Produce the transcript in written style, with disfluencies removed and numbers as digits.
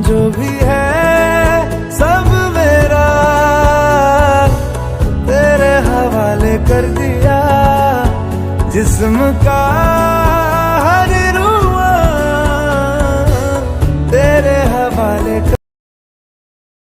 जो भी है सब मेरा तेरे हवाले कर दिया। जिस्म का हर रुआ तेरे हवाले कर